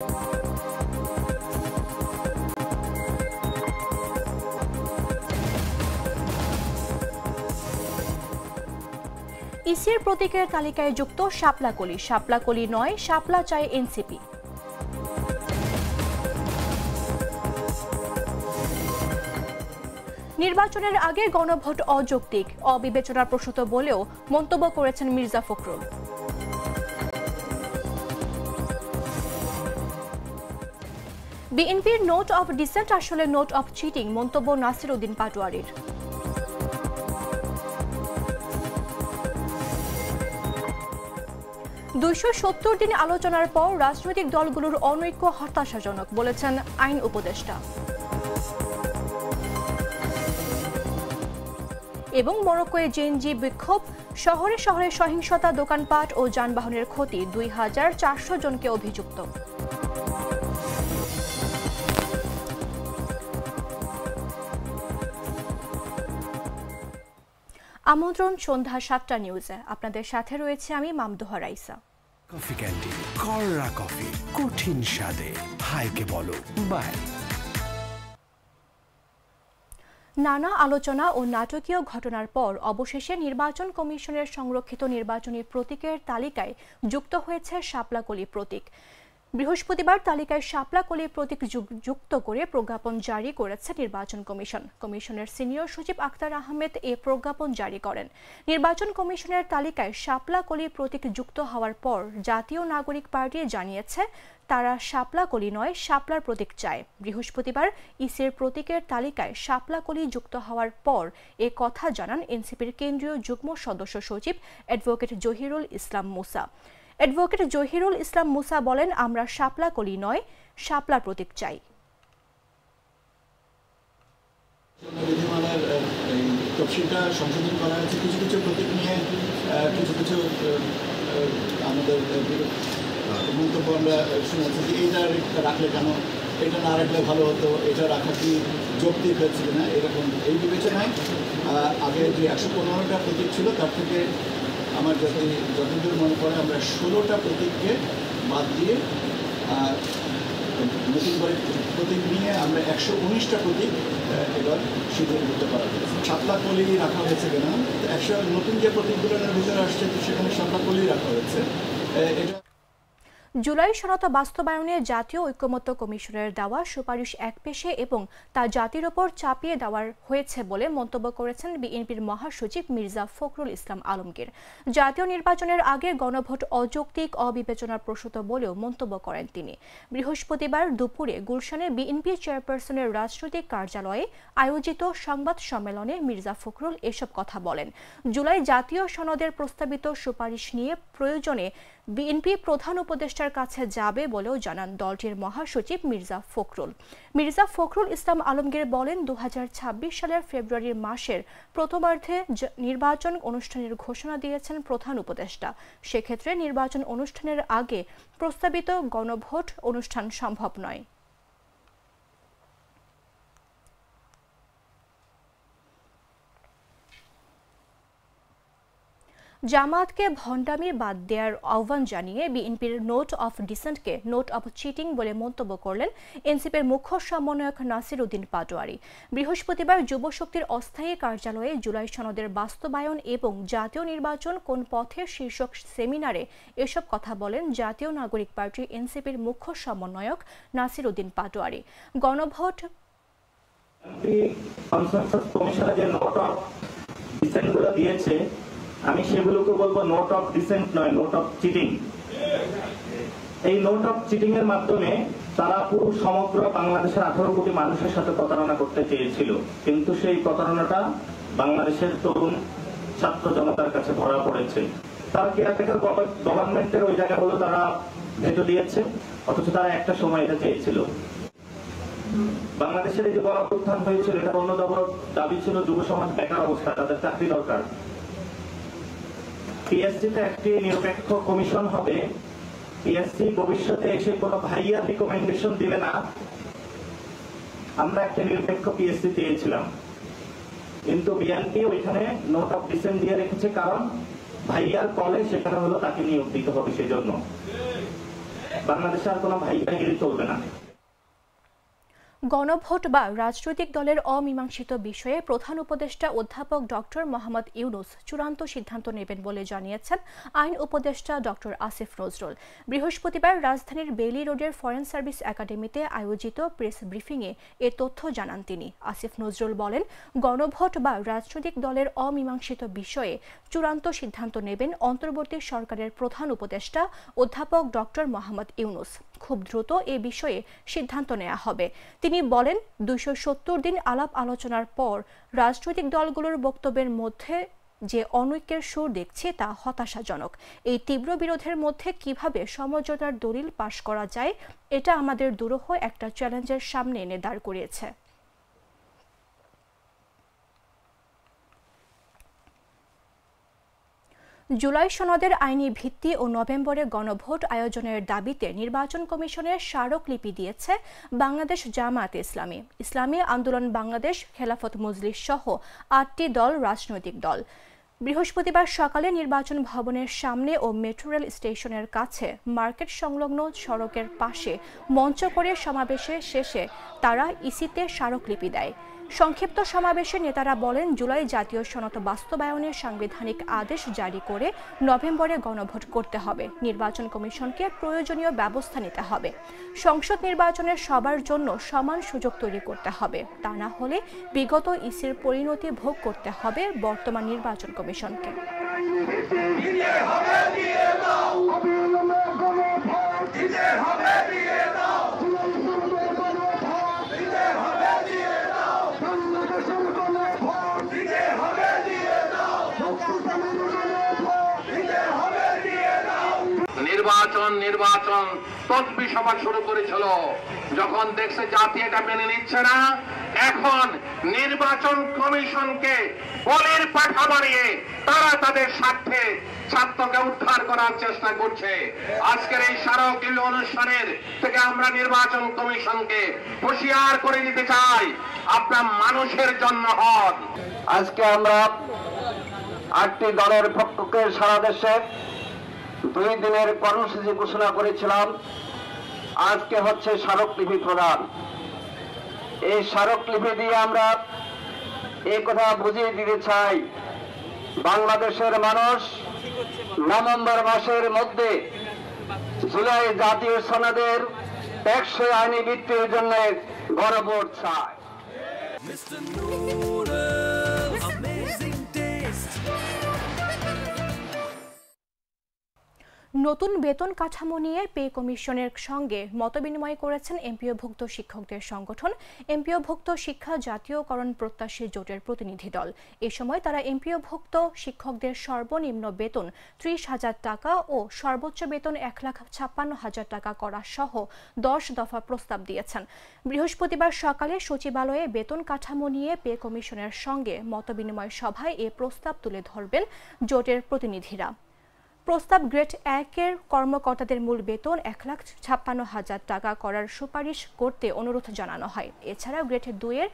ইসির প্রতীকের তালিকায় যুক্ত শাপলাকলি। শাপলাকলি নয়, শাপলা চায় এনসিপি। নির্বাচনের আগে গণভোট অযৌক্তিক, অবিবেচনার প্রসূত বলেও মন্তব্য করেছেন মির্জা ফখরুল। বিএনপির নোট অফ ডিসেন্ট আসলে নোট অফ চিটিং, মন্তব্য নাসির উদ্দিন পাটোয়ারির। $270 দিন আলোচনার পর রাজনৈতিক দলগুলোর অনৈক্য হতাশাজনক, বলেছেন আইন উপদেষ্টা। এবং মরক্কোয় জেএনজি বিক্ষোভ, শহরে শহরে সহিংসতা, দোকানপাট ও যানবাহনের ক্ষতি, 2400 জনকে অভিযুক্ত। আমন্ত্রণ সন্ধ্যা 7টা নিউজে, আপনাদের সাথে রয়েছে আমি মামদোহা রাইসা। কফি ক্যান্টিন, কররা কফি, কঠিন স্বাদে, হাইকে বলো বাই। নানা আলোচনা ও নাটকীয় ঘটনার পর অবশেষে নির্বাচন কমিশনের সংরক্ষিত নির্বাচনী প্রতীকের তালিকায় যুক্ত হয়েছে শাপলাকলি প্রতীক। বৃহস্পতিবার তালিকায় শাপলাকলি প্রতীক যুক্ত করে প্রজ্ঞাপন জারি করেছে নির্বাচন কমিশন। কমিশনের সিনিয়র সচিব আক্তার আহমেদ এ প্রজ্ঞাপন জারি করেন। নির্বাচন কমিশনের তালিকায় শাপলাকলি প্রতীক যুক্ত হওয়ার পর জাতীয় নাগরিক পার্টি জানিয়েছে তারা শাপলাকলি নয়, শাপলার প্রতীক চায়। বৃহস্পতিবার ইসির প্রতীকের তালিকায় শাপলাকলি যুক্ত হওয়ার পর এ কথা জানান এনসিপির কেন্দ্রীয় যুগ্ম সদস্য সচিব অ্যাডভোকেট জহিরুল ইসলাম মুসা। অ্যাডভোকেট জহিরুল ইসলাম মুসা বলেন, আমরা শাপলাকলি নয়, শাপলার প্রতীক চাই। বিধিমালার তফসিলটা সংশোধন করা হয়েছে, কিছু কিছু প্রতীক নিয়ে কিছু কিছু আমাদের মন্তব্য আমরা শুনেছি যে এইটা রাখলে কেন, এটা না রাখলে ভালো হতো, এটা রাখা কি যৌক্তিক হয়েছিল না, এরকম এই বিবেচনায় আগে যে 115টা প্রতীক ছিল তার থেকে আমার যতদূর মনে পড়ে আমরা 16টা প্রতীককে বাদ দিয়ে নতুন করে প্রতীক নিয়ে আমরা 119টা প্রতীক এবার সিদ্ধান্ত করা হয়েছে। শাপলাকলি রাখা হয়েছে কেন, নতুন যে প্রতীকগুলোর ভিতরে আসছে সেখানে শাপলাকলি রাখা হয়েছে। এটা জুলাই সনদ বাস্তবায়নে জাতীয় ঐকমত্য কমিশনের দেওয়া সুপারিশ একপেশে এবং তা জাতির ওপর চাপিয়ে দেওয়ার হয়েছে বলে মন্তব্য করেছেন বিএনপির মহাসচিব মির্জা ফখরুল ইসলাম আলমগীর। জাতীয় নির্বাচনের আগে গণভোট অযৌক্তিক, অবিবেচনার প্রসূত বলেও মন্তব্য করেন তিনি। বৃহস্পতিবার দুপুরে গুলশানে বিএনপি চেয়ারপারসনের রাজনৈতিক কার্যালয়ে আয়োজিত সংবাদ সম্মেলনে মির্জা ফখরুল এসব কথা বলেন। জুলাই জাতীয় সনদের প্রস্তাবিত সুপারিশ নিয়ে প্রয়োজনে বিএনপি প্রধান উপদেষ্টার কাছে যাবে বলেও জানান দলটির মহাসচিব মির্জা ফখরুল। মির্জা ফখরুল ইসলাম আলমগীর বলেন, 2026 সালের ফেব্রুয়ারি মাসের প্রথমার্ধে নির্বাচন অনুষ্ঠানের ঘোষণা দিয়েছেন প্রধান উপদেষ্টা। সেক্ষেত্রে নির্বাচন অনুষ্ঠানের আগে প্রস্তাবিত গণভোট অনুষ্ঠান সম্ভব নয়। জামায়াতকে ভণ্ডামি বাদ দেওয়ার আহ্বান জানিয়ে বিএনপির নোট অফ ডিসেন্টকে নোট অফ চিটিং বলে মন্তব্য করলেন এনসিপির মুখ্য সমন্বয়ক নাসির উদ্দিন পাটোয়ারি। বৃহস্পতিবার যুবশক্তির অস্থায়ী কার্যালয়ে জুলাই সনদের বাস্তবায়ন এবং জাতীয় নির্বাচন কোন পথে শীর্ষক সেমিনারে এসব কথা বলেন জাতীয় নাগরিক পার্টি এনসিপির মুখ্য সমন্বয়ক নাসির উদ্দিন পাটোয়ারি। গণভোট দিয়েছে, আমি সেগুলোকে বলবো নোট অফ ডিসেন্ট নয়, নোট অফ চিটিং। এই নোট অফ চিটিং এর মাধ্যমে তারা পুরো সমগ্র বাংলাদেশের 18 কোটি মানুষের সাথে প্রতারণা করতে চেয়েছিল, কিন্তু সেই প্রতারণাটা বাংলাদেশের তরুণ ছাত্র জনতার কাছে ধরা পড়েছে। তারা কেয়ারটেকার গভর্নমেন্টের ওই জায়গাগুলো তারা ভেটো দিয়েছে, অথচ তারা একটা সময় এটা চেয়েছিল। বাংলাদেশের এই যে গণ অভ্যুত্থান হয়েছিল, এটা অন্যতম দাবি ছিল যুব সমাজ বেকার অবস্থা, তাদের চাকরি দরকার। পিএসসিতে একটি নিরপেক্ষ কমিশন হবে, পিএসসি ভবিষ্যতে এসে কোনো ভাইয়ার রিকমেন্ডেশন দিবে না। আমরা একটা নিরপেক্ষ পিএসসি চেয়েছিলাম, কিন্তু বিএনপি ওইখানে নোট অফ ডিসেন্ট দিয়ে রেখেছে, কারণ ভাইয়ার কলে সেখানে হলো তাকে নিয়োগ দিতে হবে। সেই জন্য বাংলাদেশে আর কোনো ভাই ভাইগিরি চলবে না। গণভোট বা রাজনৈতিক দলের অমীমাংসিত বিষয়ে প্রধান উপদেষ্টা অধ্যাপক ডক্টর মোহাম্মদ ইউনূস চূড়ান্ত সিদ্ধান্ত নেবেন বলে জানিয়েছেন আইন উপদেষ্টা ডক্টর আসিফ নজরুল। বৃহস্পতিবার রাজধানীর বেইলি রোডের ফরেন সার্ভিস একাডেমিতে আয়োজিত প্রেস ব্রিফিংয়ে এ তথ্য জানান তিনি। আসিফ নজরুল বলেন, গণভোট বা রাজনৈতিক দলের অমীমাংসিত বিষয়ে চূড়ান্ত সিদ্ধান্ত নেবেন অন্তর্বর্তী সরকারের প্রধান উপদেষ্টা অধ্যাপক ডক্টর মোহাম্মদ ইউনূস। খুব দ্রুত এ বিষয়ে সিদ্ধান্ত নেওয়া হবে। তিনি বলেন, 270 দিন আলাপ আলোচনার পর রাজনৈতিক দলগুলোর বক্তব্যের মধ্যে যে অনৈক্যের সুর দেখছি তা হতাশাজনক। এই তীব্র বিরোধের মধ্যে কিভাবে সমঝোতার দলিল পাশ করা যায়, এটা আমাদের দুরূহ একটা চ্যালেঞ্জের সামনে এনে দাঁড় করিয়েছে। জুলাই সনদের আইনি ভিত্তি ও নভেম্বরে গণভোট আয়োজনের দাবিতে নির্বাচন কমিশনের স্মারকলিপি দিয়েছে বাংলাদেশ জামায়াতে ইসলামী, ইসলামী আন্দোলন বাংলাদেশ, খেলাফত মজলিস সহ 8টি দল, রাজনৈতিক দল। বৃহস্পতিবার সকালে নির্বাচন ভবনের সামনে ও মেট্রো রেল স্টেশনের কাছে মার্কেট সংলগ্ন সড়কের পাশে মঞ্চ করে সমাবেশে শেষে তারা ইসিতে স্মারকলিপি দেয়। সংক্ষিপ্ত সমাবেশে নেতারা বলেন, জুলাই জাতীয় সনদ বাস্তবায়নের সাংবিধানিক আদেশ জারি করে নভেম্বরে গণভোট করতে হবে। নির্বাচন কমিশনকে প্রয়োজনীয় ব্যবস্থা নিতে হবে। সংসদ নির্বাচনে সবার জন্য সমান সুযোগ তৈরি করতে হবে। তা না হলে বিগত ইসির পরিণতি ভোগ করতে হবে বর্তমান নির্বাচন কমিশনকে। নির্বাচন তদবি সভা শুরু করেছিল। যখন দেখছে জাতি এটা মেনে নিচ্ছে না, এখন নির্বাচন কমিশনকে বলির পাঠা বানিয়ে তারা তাদের স্বার্থে ছাত্রকে উদ্ধার করার চেষ্টা করছে। আজকের এই স্মারকলিপি অনুষ্ঠানের থেকে আমরা নির্বাচন কমিশনকে হুঁশিয়ার করে দিতে চাই, আপনার মানুষের জন্য হন। আজকে আমরা 8টি দলের পক্ষে সারা দেশে 2 দিনের কর্মসূচি ঘোষণা করেছিলাম। আজকে হচ্ছে স্মারকলিপি প্রদান। এই স্মারকলিপি দিয়ে আমরা এই কথা বুঝিয়ে দিতে চাই, বাংলাদেশের মানুষ নভেম্বর মাসের মধ্যে জুলাই জাতীয় সনদের টেকসই আইনি ভিত্তির জন্য গণভোট চায়। নতুন বেতন কাঠামো নিয়ে পে কমিশনের সঙ্গে মতবিনিময় করেছেন এমপিওভুক্ত শিক্ষকদের সংগঠন এমপিওভুক্ত শিক্ষা জাতীয়করণ প্রত্যাশী জোটের প্রতিনিধি দল। এ সময় তারা এমপিওভুক্ত শিক্ষকদের সর্বনিম্ন বেতন 30,000 টাকা ও সর্বোচ্চ বেতন 1,56,000 টাকা করা সহ 10 দফা প্রস্তাব দিয়েছেন। বৃহস্পতিবার সকালে সচিবালয়ে বেতন কাঠামো নিয়ে পে কমিশনের সঙ্গে মতবিনিময় সভায় এ প্রস্তাব তুলে ধরবেন জোটের প্রতিনিধিরা। প্রস্তাব গ্রেড 1-এর কর্মকর্তাদের মূল বেতন 1,56,000 টাকা করার সুপারিশ করতে অনুরোধ জানানো হয়। এছাড়া গ্রেড 2-এর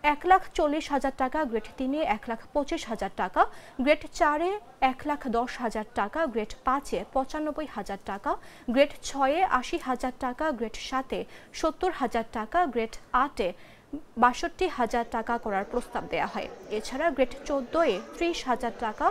1,40,000 টাকা, গ্রেড 3-এ 1,25,000 টাকা, গ্রেড 4-এ 1,10,000 টাকা, গ্রেড 5-এ 95,000 টাকা, গ্রেড 6-এ 80,000 টাকা, গ্রেড 7-এ 70,000 টাকা, গ্রেড 8-এ 62,000 টাকা করার প্রস্তাব দেওয়া হয়। এছাড়া গ্রেড 14-এ 30,000 টাকা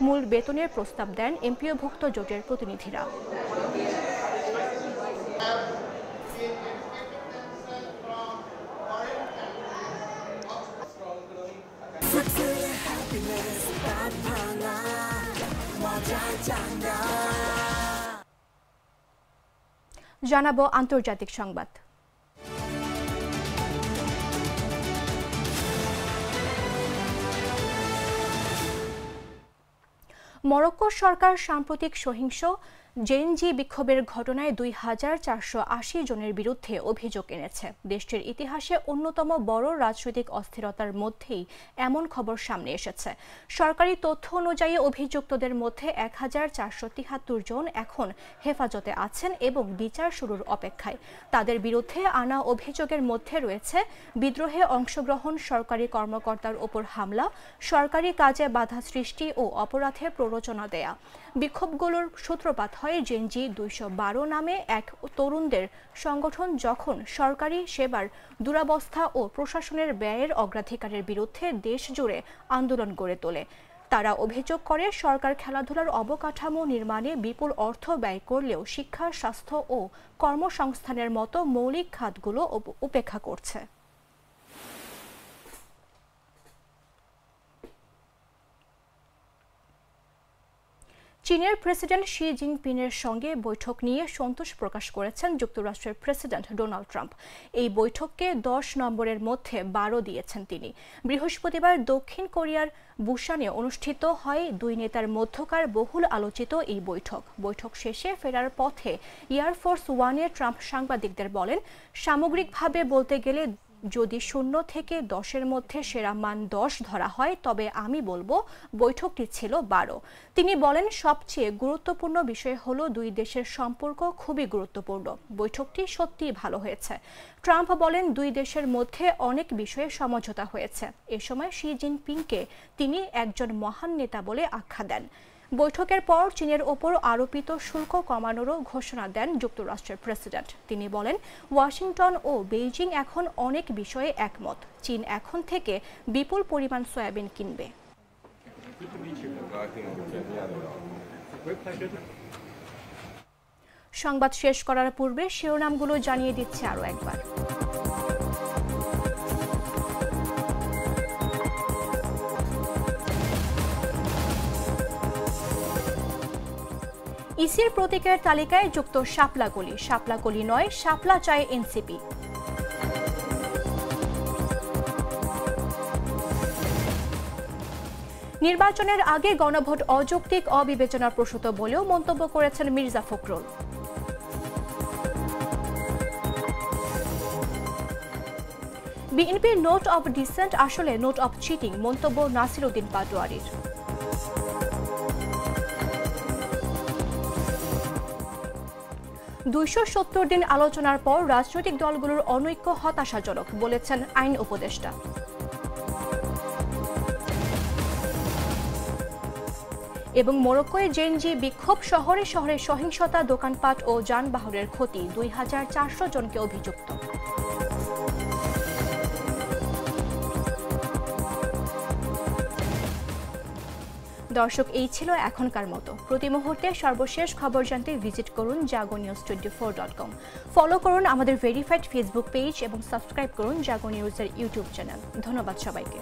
মূল বেতনের প্রস্তাব দেন এমপিওভুক্ত জোটের প্রতিনিধিরা। জানাবো আন্তর্জাতিক সংবাদ। মরক্কো সরকার সাম্প্রতিক সহিংস জেএনজি বিক্ষোভের ঘটনায় 2,480 জনের বিরুদ্ধে অভিযোগ এনেছে। দেশটির ইতিহাসে অন্যতম বড় রাজনৈতিক অস্থিরতার মধ্যেই এমন খবর সামনে এসেছে। সরকারি তথ্য অনুযায়ী অভিযুক্তদের মধ্যে 1,473 জন এখন হেফাজতে আছেন এবং বিচার শুরুর অপেক্ষায়। তাদের বিরুদ্ধে আনা অভিযোগের মধ্যে রয়েছে বিদ্রোহে অংশগ্রহণ, সরকারি কর্মকর্তার ওপর হামলা, সরকারি কাজে বাধা সৃষ্টি ও অপরাধের প্ররোচনা দেয়া। বিক্ষোভগুলোর সূত্রপাত হয় জেনজি 212 নামে এক তরুণদের সংগঠন যখন সরকারি সেবার দুরবস্থা ও প্রশাসনের ব্যয়ের অগ্রাধিকারের বিরুদ্ধে দেশ জুড়ে আন্দোলন গড়ে তোলে। তারা অভিযোগ করে সরকার খেলাধুলার অবকাঠামো নির্মাণে বিপুল অর্থ ব্যয় করলেও শিক্ষা, স্বাস্থ্য ও কর্মসংস্থানের মতো মৌলিক খাতগুলো উপেক্ষা করছে। চীনের প্রেসিডেন্ট শি জিনপিংয়ের সঙ্গে বৈঠক নিয়ে সন্তোষ প্রকাশ করেছেন যুক্তরাষ্ট্রের প্রেসিডেন্ট ডোনাল্ড ট্রাম্প। এই বৈঠককে 10 নম্বরের মধ্যে 12 দিয়েছেন তিনি। বৃহস্পতিবার দক্ষিণ কোরিয়ার বুসানে অনুষ্ঠিত হয় দুই নেতার মধ্যকার বহুল আলোচিত এই বৈঠক শেষে ফেরার পথে এয়ারফোর্স ওয়ানে ট্রাম্প সাংবাদিকদের বলেন, সামগ্রিকভাবে বলতে গেলে যদি 0 থেকে 10-এর মধ্যে সেরা মান 10 ধরা হয় তবে আমি বলবো বৈঠকটি ছিল 12। তিনি বলেন, সবচেয়ে গুরুত্বপূর্ণ বিষয় হলো দুই দেশের সম্পর্ক খুবই গুরুত্বপূর্ণ। বৈঠকটি সত্যিই ভালো হয়েছে। ট্রাম্প বলেন, দুই দেশের মধ্যে অনেক বিষয়ে সমঝোতা হয়েছে। এ সময় শি জিনপিংকে তিনি একজন মহান নেতা বলে আখ্যা দেন। বৈঠকের পর চীনের ওপর আরোপিত শুল্ক কমানোরও ঘোষণা দেন যুক্তরাষ্ট্রের প্রেসিডেন্ট। তিনি বলেন, ওয়াশিংটন ও বেইজিং এখন অনেক বিষয়ে একমত। চীন এখন থেকে বিপুল পরিমাণ সয়াবিন কিনবে। সংবাদ শেষ করার পূর্বে শিরোনামগুলো জানিয়ে দিচ্ছে আরও একবার। ইসির প্রতীকের তালিকায় যুক্ত শাপলাকলি নয়, শাপলা চায় এনসিপি। নির্বাচনের আগে গণভোট অযৌক্তিক, অবিবেচনাপ্রসূত বলেও মন্তব্য করেছেন মির্জা ফখরুল। বিএনপির নোট অব ডিসেন্ট আসলে নোট অব চিটিং, মন্তব্য নাসির উদ্দিন পাটোয়ারির। 270 দিন আলোচনার পর রাজনৈতিক দলগুলোর অনৈক্য হতাশাজনক, বলেছেন আইন উপদেষ্টা। এবং মরক্কোয় জেনজি বিক্ষোভ, শহরে শহরে সহিংসতা, দোকানপাট ও যানবাহনের ক্ষতি, 2400 জনকে অভিযুক্ত। দর্শক, এই ছিল এখনকার মতো। প্রতি মুহূর্তে সর্বশেষ খবর জানতে ভিজিট করুন jagonews24.com। ফলো করুন আমাদের ভেরিফাইড ফেসবুক পেজ এবং সাবস্ক্রাইব করুন জাগো নিউজের ইউটিউব চ্যানেল। ধন্যবাদ সবাইকে।